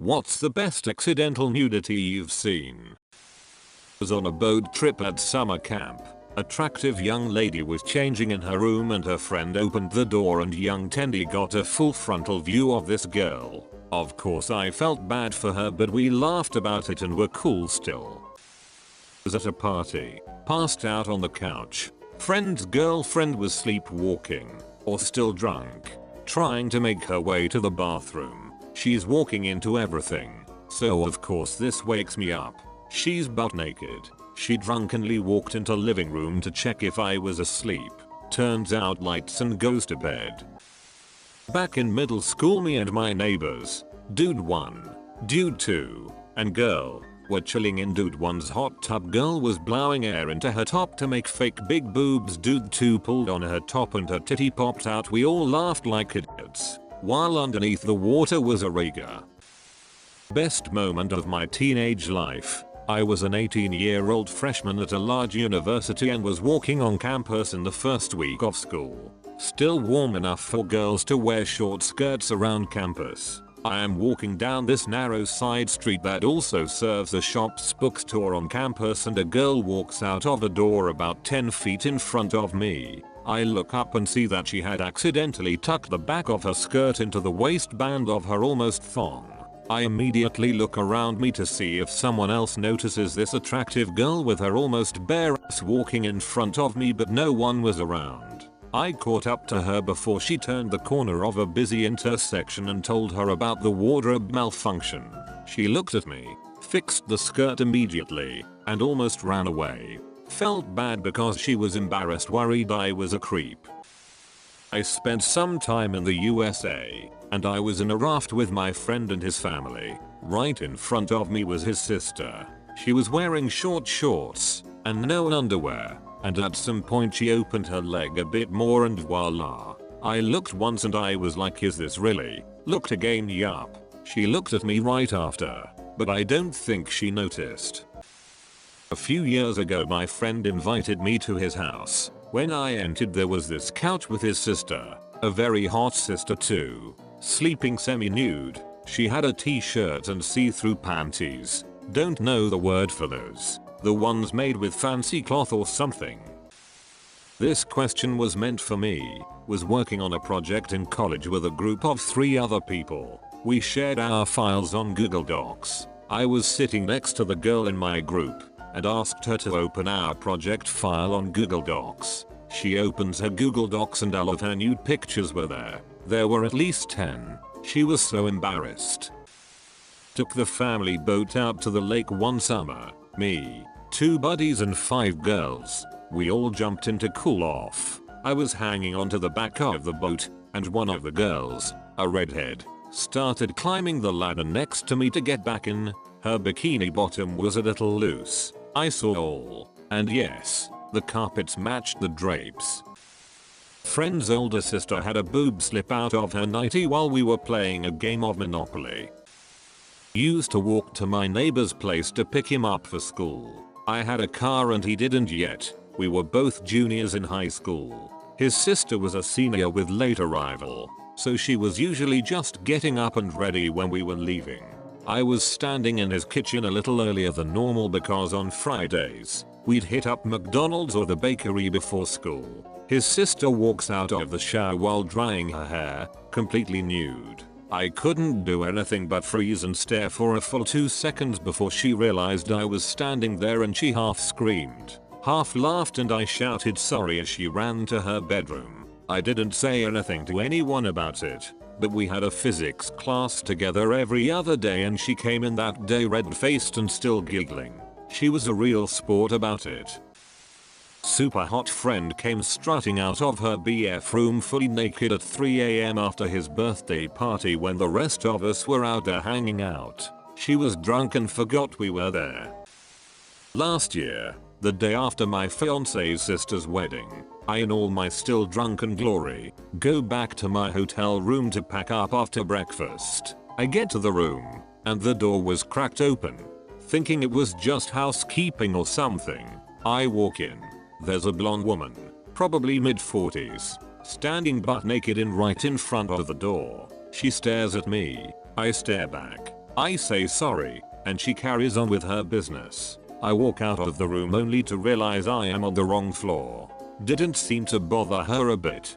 What's the best accidental nudity you've seen? Was on a boat trip at summer camp. Attractive young lady was changing in her room and her friend opened the door and young Tendy got a full frontal view of this girl. Of course I felt bad for her but we laughed about it and were cool still. Was at a party, passed out on the couch. Friend's girlfriend was sleepwalking, or still drunk, trying to make her way to the bathroom. She's walking into everything, so of course this wakes me up. She's butt naked. She drunkenly walked into living room to check if I was asleep. Turns out lights and goes to bed. Back in middle school, me and my neighbors, dude 1, dude 2, and girl, were chilling in dude 1's hot tub. Girl was blowing air into her top to make fake big boobs. Dude 2 pulled on her top and her titty popped out. We all laughed like idiots, while underneath the water was a rigger. Best moment of my teenage life. I was an 18-year-old freshman at a large university and was walking on campus in the first week of school. Still warm enough for girls to wear short skirts around campus. I am walking down this narrow side street that also serves a shop's bookstore on campus and a girl walks out of a door about 10 feet in front of me. I look up and see that she had accidentally tucked the back of her skirt into the waistband of her almost thong. I immediately look around me to see if someone else notices this attractive girl with her almost bare ass walking in front of me, but no one was around. I caught up to her before she turned the corner of a busy intersection and told her about the wardrobe malfunction. She looked at me, fixed the skirt immediately, and almost ran away. Felt bad because she was embarrassed, worried I was a creep. I spent some time in the USA, and I was in a raft with my friend and his family. Right in front of me was his sister. She was wearing short shorts and no underwear, and at some point she opened her leg a bit more and voila. I looked once and I was like, is this really? Looked again, yup. She looked at me right after, but I don't think she noticed. A few years ago my friend invited me to his house. When I entered there was this couch with his sister, a very hot sister too, sleeping semi-nude. She had a t-shirt and see-through panties. Don't know the word for those. The ones made with fancy cloth or something. This question was meant for me. Was working on a project in college with a group of 3 other people. We shared our files on Google Docs. I was sitting next to the girl in my group and asked her to open our project file on Google Docs. She opens her Google Docs and all of her nude pictures were there. There were at least 10. She was so embarrassed. Took the family boat out to the lake one summer. Me, 2 buddies and 5 girls. We all jumped in to cool off. I was hanging onto the back of the boat, and one of the girls, a redhead, started climbing the ladder next to me to get back in. Her bikini bottom was a little loose. I saw all, and yes, the carpets matched the drapes. Friend's older sister had a boob slip out of her nightie while we were playing a game of Monopoly. Used to walk to my neighbor's place to pick him up for school. I had a car and he didn't yet. We were both juniors in high school. His sister was a senior with late arrival, so she was usually just getting up and ready when we were leaving. I was standing in his kitchen a little earlier than normal because on Fridays, we'd hit up McDonald's or the bakery before school. His sister walks out of the shower while drying her hair, completely nude. I couldn't do anything but freeze and stare for a full 2 seconds before she realized I was standing there, and she half screamed, half laughed, and I shouted sorry as she ran to her bedroom. I didn't say anything to anyone about it, but we had a physics class together every other day and she came in that day red-faced and still giggling. She was a real sport about it. Super hot friend came strutting out of her BF room fully naked at 3 AM after his birthday party when the rest of us were out there hanging out. She was drunk and forgot we were there. Last year, the day after my fiance's sister's wedding, I, in all my still drunken glory, go back to my hotel room to pack up after breakfast. I get to the room, and the door was cracked open. Thinking it was just housekeeping or something, I walk in. There's a blonde woman, probably mid-40s, standing butt naked right in front of the door. She stares at me. I stare back. I say sorry, and she carries on with her business. I walk out of the room only to realize I am on the wrong floor. Didn't seem to bother her a bit.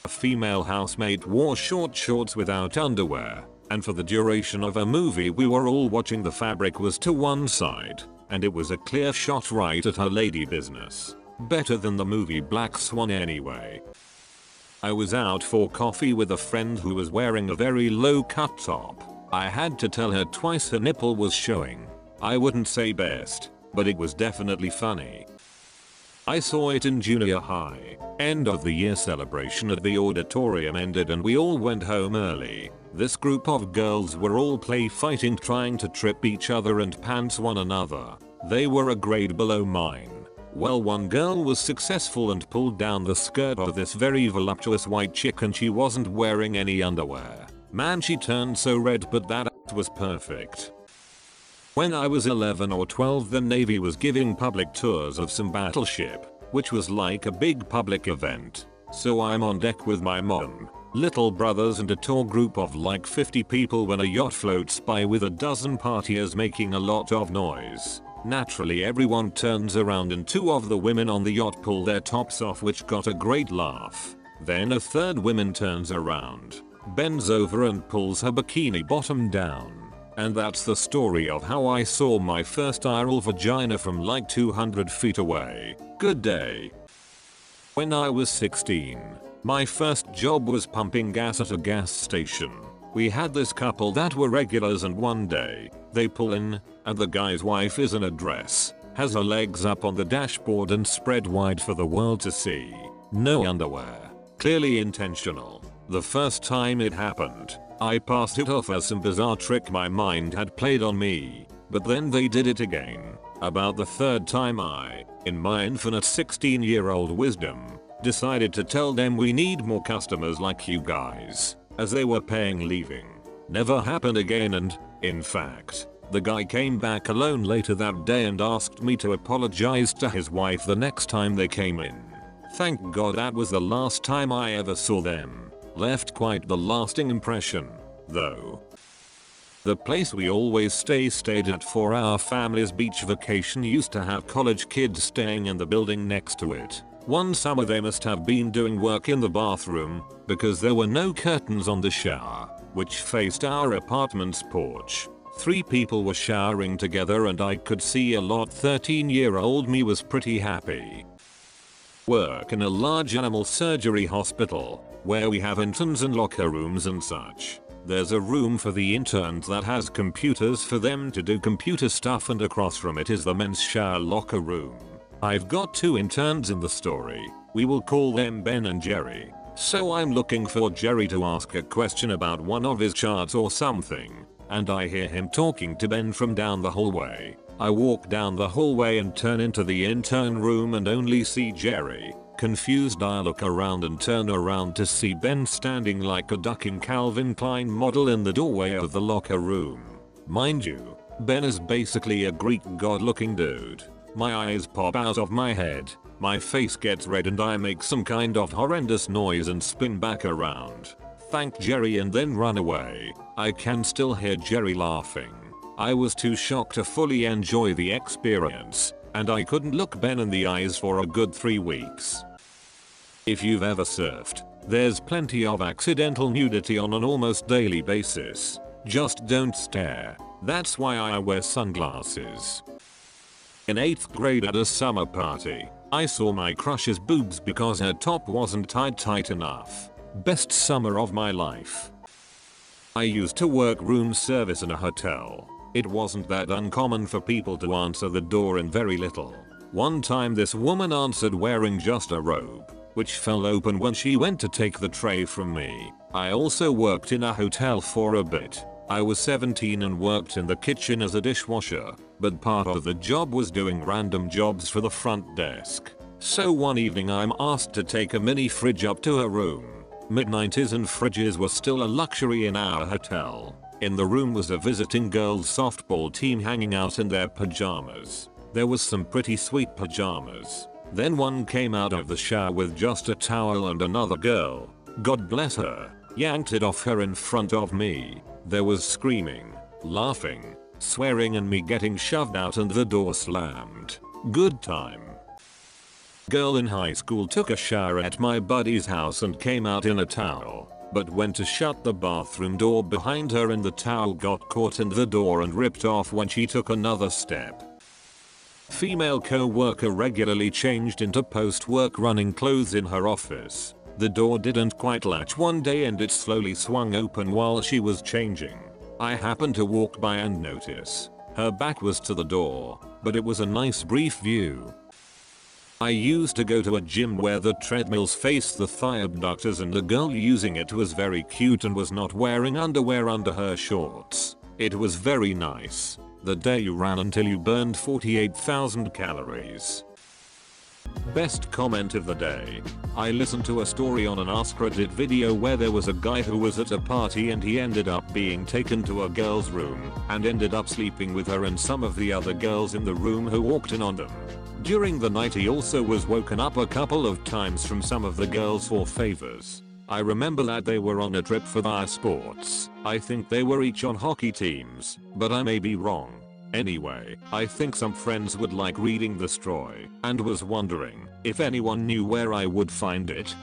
A female housemate wore short shorts without underwear, and for the duration of a movie we were all watching, the fabric was to one side, and it was a clear shot right at her lady business. Better than the movie Black Swan anyway. I was out for coffee with a friend who was wearing a very low cut top. I had to tell her twice her nipple was showing. I wouldn't say best, but it was definitely funny. I saw it in junior high. End of the year celebration at the auditorium ended and we all went home early. This group of girls were all play fighting, trying to trip each other and pants one another. They were a grade below mine. Well, one girl was successful and pulled down the skirt of this very voluptuous white chick and she wasn't wearing any underwear. Man, she turned so red, but that was perfect. When I was 11 or 12, the Navy was giving public tours of some battleship, which was like a big public event. So I'm on deck with my mom, little brothers and a tour group of like 50 people when a yacht floats by with a dozen partiers making a lot of noise. Naturally everyone turns around and two of the women on the yacht pull their tops off, which got a great laugh. Then a third woman turns around, bends over and pulls her bikini bottom down. And that's the story of how I saw my first IRL vagina from like 200 feet away. Good day. When I was 16, my first job was pumping gas at a gas station. We had this couple that were regulars, and one day, they pull in, and the guy's wife is in a dress, has her legs up on the dashboard and spread wide for the world to see. No underwear. Clearly intentional. The first time it happened, I passed it off as some bizarre trick my mind had played on me, but then they did it again. About the third time I, in my infinite 16-year-old wisdom, decided to tell them we need more customers like you guys, as they were paying leaving. Never happened again, and, in fact, the guy came back alone later that day and asked me to apologize to his wife the next time they came in. Thank God that was the last time I ever saw them. Left quite the lasting impression, though. The place we always stayed at for our family's beach vacation used to have college kids staying in the building next to it. One summer they must have been doing work in the bathroom, because there were no curtains on the shower, which faced our apartment's porch. 3 people were showering together and I could see a lot. 13-year-old me was pretty happy. Work in a large animal surgery hospital, where we have interns and locker rooms and such. There's a room for the interns that has computers for them to do computer stuff, and across from it is the men's shower locker room. I've got 2 interns in the story. We will call them Ben and Jerry. So I'm looking for Jerry to ask a question about one of his charts or something, and I hear him talking to Ben from down the hallway. I walk down the hallway and turn into the intern room and only see Jerry. Confused, I look around and turn around to see Ben standing like a ducking Calvin Klein model in the doorway of the locker room. Mind you, Ben is basically a Greek god looking dude. My eyes pop out of my head, my face gets red and I make some kind of horrendous noise and spin back around. Thank Jerry and then run away. I can still hear Jerry laughing. I was too shocked to fully enjoy the experience, and I couldn't look Ben in the eyes for a good 3 weeks. If you've ever surfed, there's plenty of accidental nudity on an almost daily basis. Just don't stare. That's why I wear sunglasses. In 8th grade at a summer party, I saw my crush's boobs because her top wasn't tied tight enough. Best summer of my life. I used to work room service in a hotel. It wasn't that uncommon for people to answer the door in very little. One time this woman answered wearing just a robe, which fell open when she went to take the tray from me. I also worked in a hotel for a bit. I was 17 and worked in the kitchen as a dishwasher, but part of the job was doing random jobs for the front desk. So one evening I'm asked to take a mini fridge up to her room. Mid-90s and fridges were still a luxury in our hotel. In the room was a visiting girls softball team hanging out in their pajamas. There was some pretty sweet pajamas. Then one came out of the shower with just a towel and another girl, God bless her, yanked it off her in front of me. There was screaming, Laughing, swearing and me getting shoved out and the door slammed. Good time. Girl in high school took a shower at my buddy's house and came out in a towel, but went to shut the bathroom door behind her and the towel got caught in the door and ripped off when she took another step. Female co-worker regularly changed into post-work running clothes in her office. The door didn't quite latch one day and it slowly swung open while she was changing. I happened to walk by and notice. Her back was to the door, but it was a nice brief view. I used to go to a gym where the treadmills faced the thigh abductors and the girl using it was very cute and was not wearing underwear under her shorts. It was very nice. The day you ran until you burned 48,000 calories. Best comment of the day. I listened to a story on an AskReddit video where there was a guy who was at a party and he ended up being taken to a girl's room and ended up sleeping with her and some of the other girls in the room who walked in on them. During the night he also was woken up a couple of times from some of the girls for favors. I remember that they were on a trip for their sports. I think they were each on hockey teams, but I may be wrong. Anyway, I think some friends would like reading the story and was wondering if anyone knew where I would find it.